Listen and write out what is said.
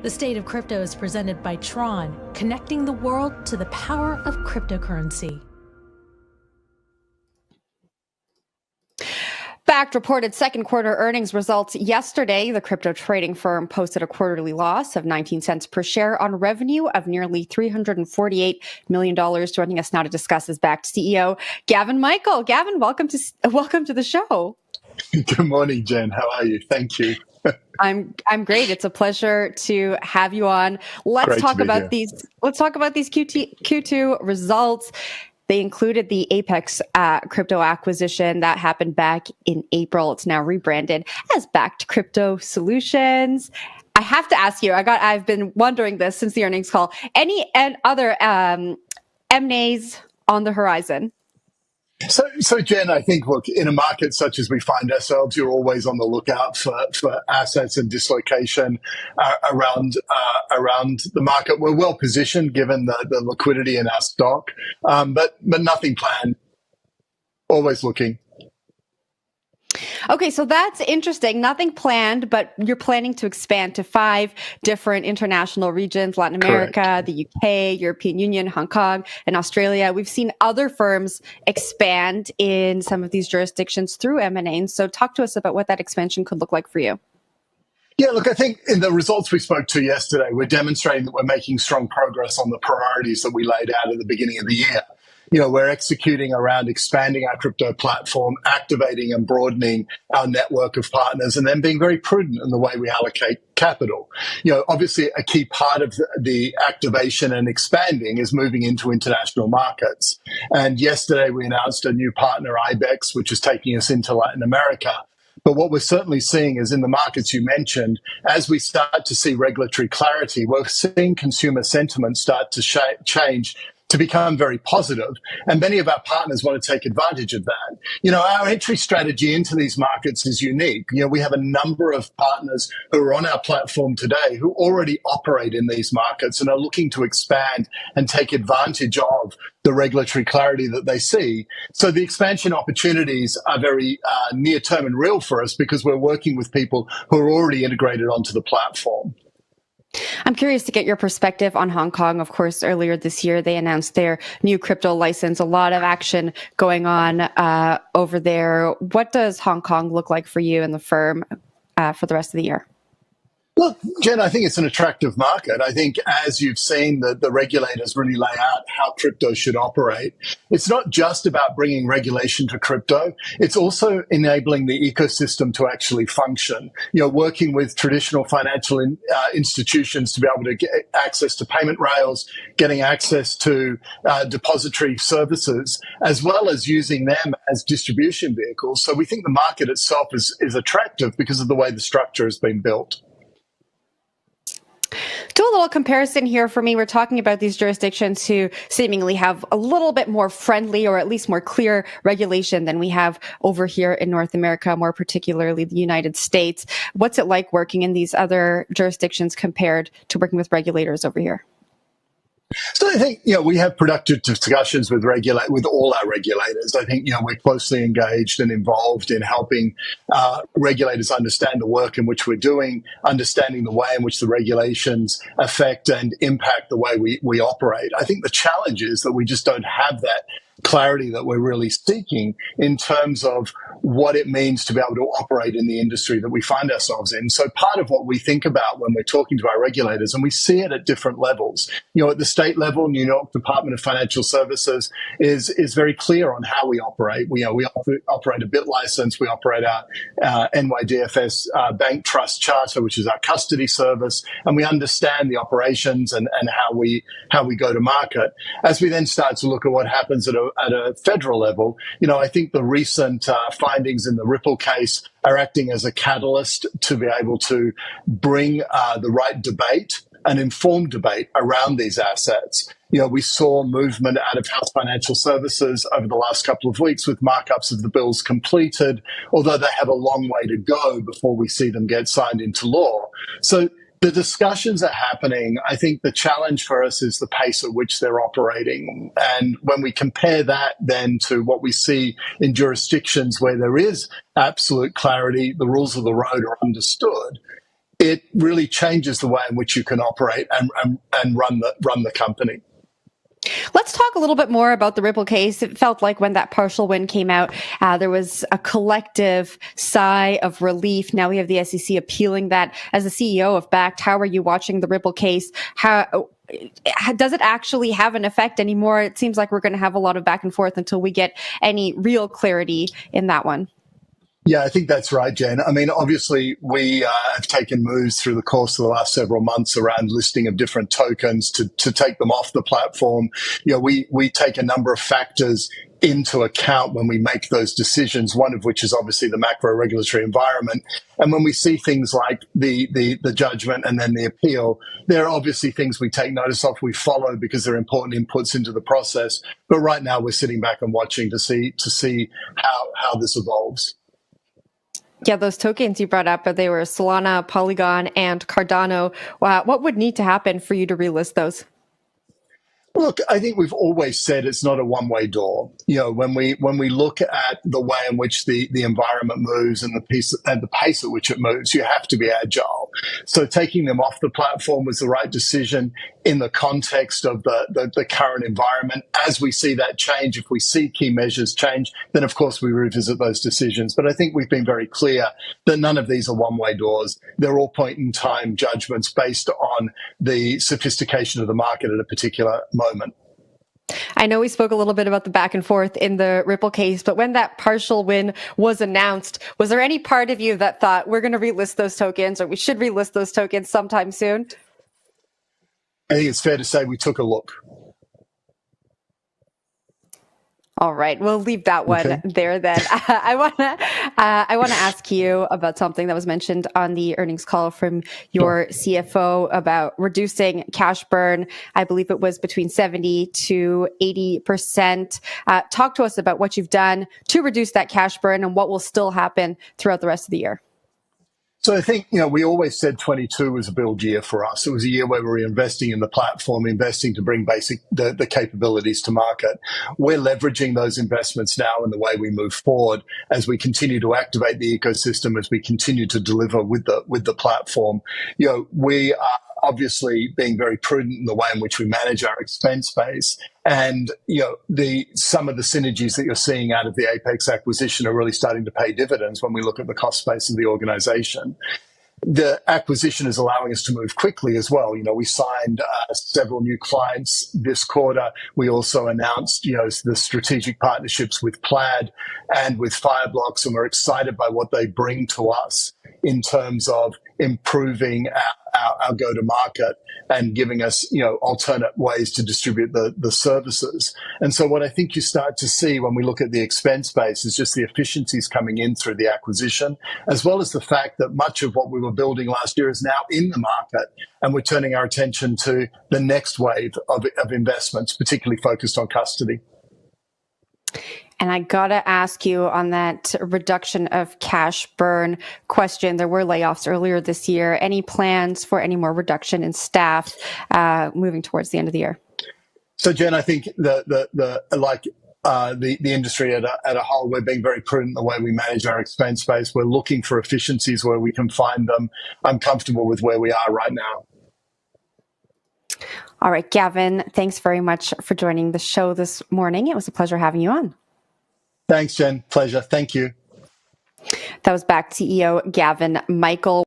The State of Crypto is presented by Tron, connecting the world to the power of cryptocurrency. Bakkt reported second quarter earnings results yesterday. The crypto trading firm posted a quarterly loss of 19 cents per share on revenue of nearly $348 million. Joining us now to discuss is Bakkt CEO Gavin Michael. Gavin, welcome to the show. Good morning, Jen. How are you? Thank you. I'm great. It's a pleasure to have you on. Let's talk about these Q2 results. They included the Apex crypto acquisition that happened back in April. It's now rebranded as Bakkt Crypto Solutions. I have to ask you, I've been wondering this since the earnings call. Any other M&As on the horizon? So Jen, I think, look, in a market such as we find ourselves, you're always on the lookout for assets and dislocation around the market. We're well positioned given the liquidity in our stock, but nothing planned. Always looking. Okay, so that's interesting. Nothing planned, but you're planning to expand to 5 different international regions: Latin America, Correct. the UK, European Union, Hong Kong, and Australia. We've seen other firms expand in some of these jurisdictions through M&A. So talk to us about what that expansion could look like for you. Yeah, look, I think in the results we spoke to yesterday, we're demonstrating that we're making strong progress on the priorities that we laid out at the beginning of the year. You know, we're executing around expanding our crypto platform, activating and broadening our network of partners, and then being very prudent in the way we allocate capital. You know, obviously a key part of the activation and expanding is moving into international markets. And yesterday we announced a new partner, Ibex, which is taking us into Latin America. But what we're certainly seeing is in the markets you mentioned, as we start to see regulatory clarity, we're seeing consumer sentiment start to change to become very positive. And many of our partners want to take advantage of that. You know, our entry strategy into these markets is unique. You know, we have a number of partners who are on our platform today who already operate in these markets and are looking to expand and take advantage of the regulatory clarity that they see. So the expansion opportunities are very near term and real for us because we're working with people who are already integrated onto the platform. I'm curious to get your perspective on Hong Kong. Of course, earlier this year, they announced their new crypto license. A lot of action going on over there. What does Hong Kong look like for you and the firm for the rest of the year? Look, Jen, I think it's an attractive market. I think as you've seen, the regulators really lay out how crypto should operate. It's not just about bringing regulation to crypto. It's also enabling the ecosystem to actually function. You know, working with traditional financial institutions to be able to get access to payment rails, getting access to depository services, as well as using them as distribution vehicles. So we think the market itself is attractive because of the way the structure has been built. Do a little comparison here for me. We're talking about these jurisdictions who seemingly have a little bit more friendly or at least more clear regulation than we have over here in North America, more particularly the United States. What's it like working in these other jurisdictions compared to working with regulators over here? So I think, you know, we have productive discussions with all our regulators. I think, you know, we're closely engaged and involved in helping regulators understand the work in which we're doing, understanding the way in which the regulations affect and impact the way we operate. I think the challenge is that we just don't have that clarity that we're really seeking in terms of what it means to be able to operate in the industry that we find ourselves in. So part of what we think about when we're talking to our regulators, and we see it at different levels, you know, at the state level, New York Department of Financial Services is very clear on how we operate. We operate a BIT license. We operate our NYDFS Bank Trust Charter, which is our custody service, and we understand the operations and how we go to market. As we then start to look at what happens at a federal level, you know, I think the recent findings in the Ripple case are acting as a catalyst to be able to bring the right debate, an informed debate around these assets. You know, we saw movement out of House Financial Services over the last couple of weeks with markups of the bills completed, although they have a long way to go before we see them get signed into law. So the discussions are happening. I think the challenge for us is the pace at which they're operating. And when we compare that then to what we see in jurisdictions where there is absolute clarity, the rules of the road are understood, it really changes the way in which you can operate and run the company. Let's talk a little bit more about the Ripple case. It felt like when that partial win came out, there was a collective sigh of relief. Now we have the SEC appealing that. As the CEO of Bakkt, how are you watching the Ripple case? How does it actually have an effect anymore? It seems like we're going to have a lot of back and forth until we get any real clarity in that one. Yeah, I think that's right, Jen. I mean, obviously, we have taken moves through the course of the last several months around listing of different tokens to take them off the platform. We take a number of factors into account when we make those decisions, one of which is obviously the macro regulatory environment. And when we see things like the judgment and then the appeal, there are obviously things we take notice of, we follow because they're important inputs into the process. But right now we're sitting back and watching to see how this evolves. Yeah, those tokens you brought up, they were Solana, Polygon, and Cardano. What would need to happen for you to relist those? Look, I think we've always said it's not a one-way door. When we look at the way in which the environment moves and the pace at which it moves, you have to be agile. So taking them off the platform was the right decision in the context of the current environment. As we see that change, if we see key measures change, then of course we revisit those decisions. But I think we've been very clear that none of these are one-way doors. They're all point-in-time judgments based on the sophistication of the market at a particular moment. I know we spoke a little bit about the back and forth in the Ripple case, but when that partial win was announced, was there any part of you that thought we're going to relist those tokens, or we should relist those tokens sometime soon? I think it's fair to say we took a look. All right, we'll leave that one there then. I want to ask you about something that was mentioned on the earnings call from your CFO about reducing cash burn. I believe it was between 70 to 80%. Talk to us about what you've done to reduce that cash burn and what will still happen throughout the rest of the year. So I think, we always said 22 was a build year for us. It was a year where we were investing in the platform, investing to bring the capabilities to market. We're leveraging those investments now in the way we move forward as we continue to activate the ecosystem, as we continue to deliver with the platform. We are obviously being very prudent in the way in which we manage our expense base. And, some of the synergies that you're seeing out of the Apex acquisition are really starting to pay dividends when we look at the cost base of the organization. The acquisition is allowing us to move quickly as well. We signed several new clients this quarter. We also announced, the strategic partnerships with Plaid and with Fireblocks, and we're excited by what they bring to us in terms of improving our go-to-market and giving us, alternate ways to distribute the services. And so what I think you start to see when we look at the expense base is just the efficiencies coming in through the acquisition, as well as the fact that much of what we were building last year is now in the market, and we're turning our attention to the next wave of investments, particularly focused on custody. And I got to ask you on that reduction of cash burn question. There were layoffs earlier this year. Any plans for any more reduction in staff moving towards the end of the year? So, Jen, I think the industry at a whole, we're being very prudent in the way we manage our expense base. We're looking for efficiencies where we can find them. I'm comfortable with where we are right now. All right, Gavin, thanks very much for joining the show this morning. It was a pleasure having you on. Thanks, Jen. Pleasure. Thank you. That was Bakkt CEO Gavin Michael.